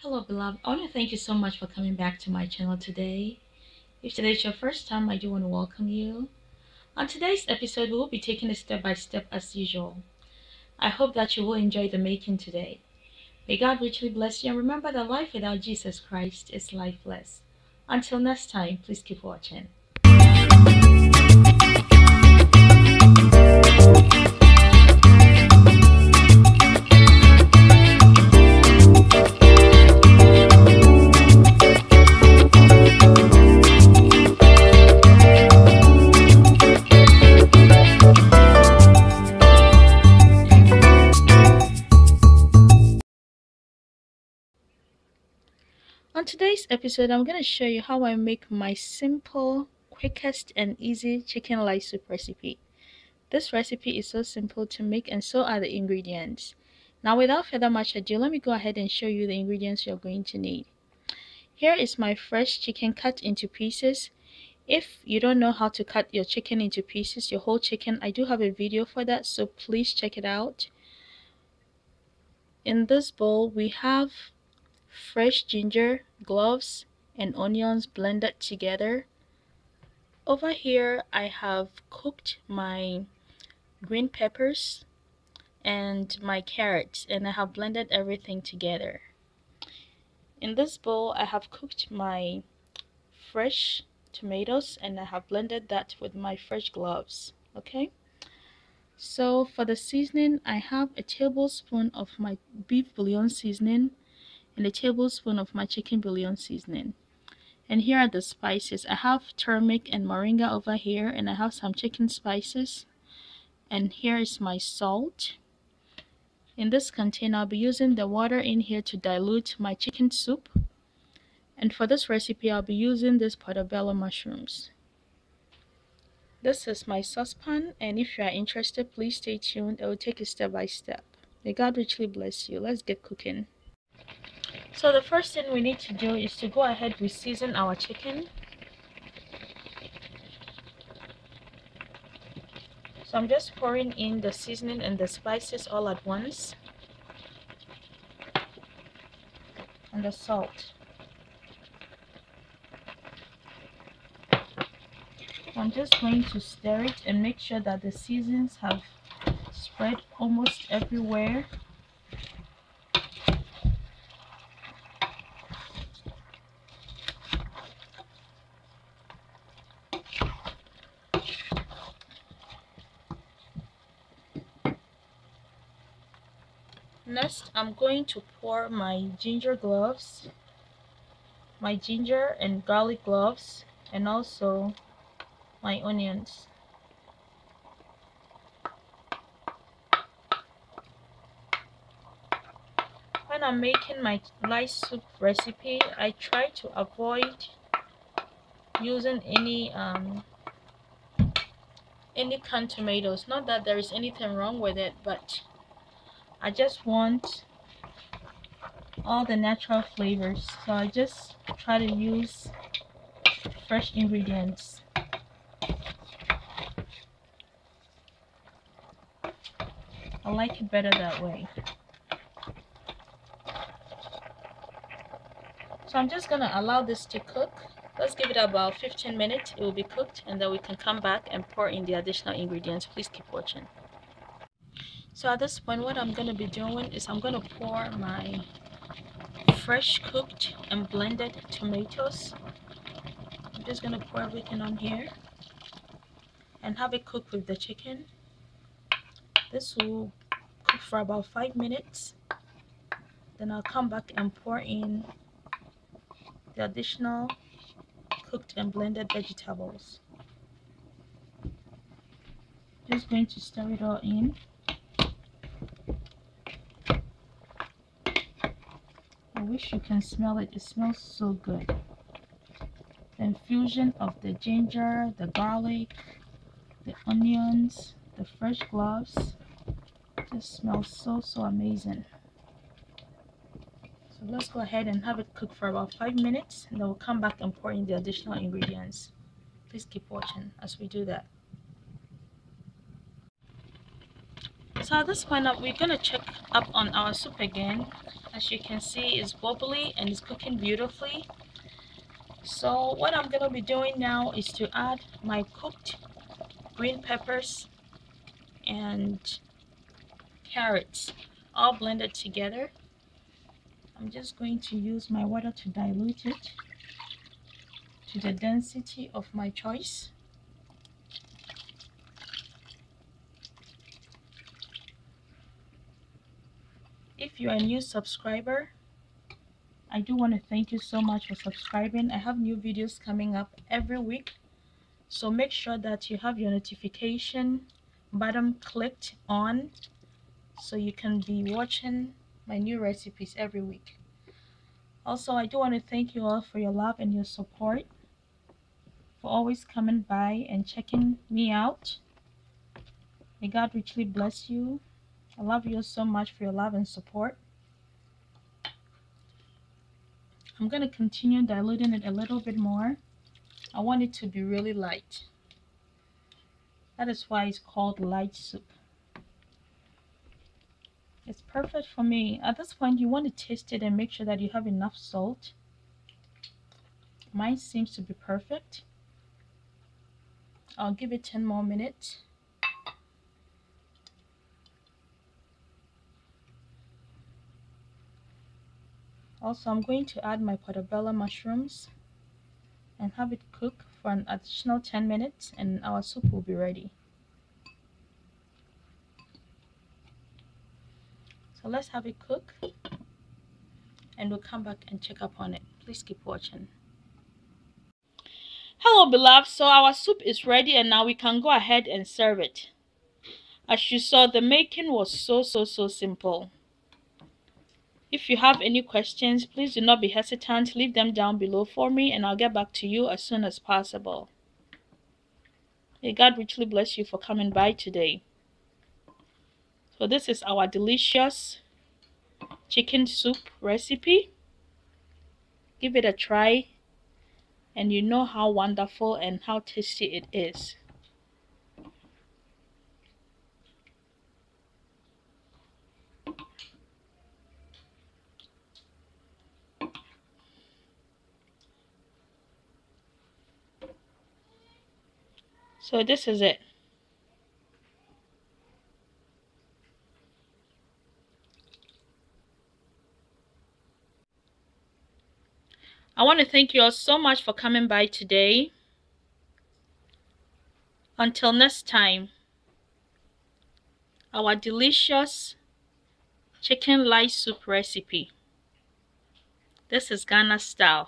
Hello beloved, I want to thank you so much for coming back to my channel today. If today is your first time, I do want to welcome you. On today's episode, we will be taking it step by step as usual. I hope that you will enjoy the making today. May God richly bless you, and remember that life without Jesus Christ is lifeless. Until next time, please keep watching. On today's episode, I'm going to show you how I make my simple, quickest, and easy chicken light soup recipe. This recipe is so simple to make, and so are the ingredients. Now, without further much ado, let me go ahead and show you the ingredients you're going to need. Here is my fresh chicken cut into pieces. If you don't know how to cut your chicken into pieces, your whole chicken, I do have a video for that, so please check it out. In this bowl, we have fresh ginger, cloves, and onions blended together. Over here, I have cooked my green peppers and my carrots, and I have blended everything together. In this bowl, I have cooked my fresh tomatoes, and I have blended that with my fresh cloves. Okay, so for the seasoning, I have a tablespoon of my beef bouillon seasoning and a tablespoon of my chicken bouillon seasoning. And here are the spices. I have turmeric and moringa over here, and I have some chicken spices. And here is my salt. In this container, I'll be using the water in here to dilute my chicken soup. And for this recipe, I'll be using these Portabella mushrooms. This is my saucepan, and if you are interested, please stay tuned. I will take it step by step. May God richly bless you. Let's get cooking. So the first thing we need to do is to go ahead and season our chicken. So I'm just pouring in the seasoning and the spices all at once, and the salt. I'm just going to stir it and make sure that the seasons have spread almost everywhere. Next, I'm going to pour my ginger cloves, my ginger and garlic cloves, and also my onions. When I'm making my light soup recipe, I try to avoid using any canned tomatoes. Not that there is anything wrong with it, but I just want all the natural flavors, so I just try to use fresh ingredients. I like it better that way. So I'm just gonna allow this to cook. Let's give it about 15 minutes. It will be cooked, and then we can come back and pour in the additional ingredients. Please keep watching. So at this point, what I'm gonna be doing is I'm gonna pour my fresh cooked and blended tomatoes. I'm just gonna pour everything on here and have it cook with the chicken. This will cook for about 5 minutes. Then I'll come back and pour in the additional cooked and blended vegetables. Just going to stir it all in. I wish you can smell it. It smells so good. The infusion of the ginger, the garlic, the onions, the fresh cloves just smells so amazing. So let's go ahead and have it cook for about 5 minutes, and then we'll come back and pour in the additional ingredients. Please keep watching as we do that. So at this point we're gonna check up on our soup again. As you can see, it's bubbly and it's cooking beautifully. So what I'm gonna be doing now is to add my cooked green peppers and carrots all blended together. I'm just going to use my water to dilute it to the density of my choice. If you are a new subscriber, I do want to thank you so much for subscribing. I have new videos coming up every week, so make sure that you have your notification button clicked on so you can be watching my new recipes every week. Also, I do want to thank you all for your love and your support, for always coming by and checking me out. May God richly bless you. I love you so much for your love and support. I'm going to continue diluting it a little bit more. I want it to be really light. That is why it's called light soup. It's perfect for me. At this point, you want to taste it and make sure that you have enough salt. Mine seems to be perfect. I'll give it 10 more minutes. Also, I'm going to add my Portabella mushrooms and have it cook for an additional 10 minutes and our soup will be ready. So let's have it cook and we'll come back and check up on it. Please keep watching. Hello beloved, so our soup is ready and now we can go ahead and serve it. As you saw, the making was so simple. If you have any questions, please do not be hesitant. Leave them down below for me and I'll get back to you as soon as possible. May God richly bless you for coming by today. So this is our delicious chicken soup recipe. Give it a try and you know how wonderful and how tasty it is. So this is it. I want to thank you all so much for coming by today. Until next time, our delicious chicken light soup recipe. This is Ghana style.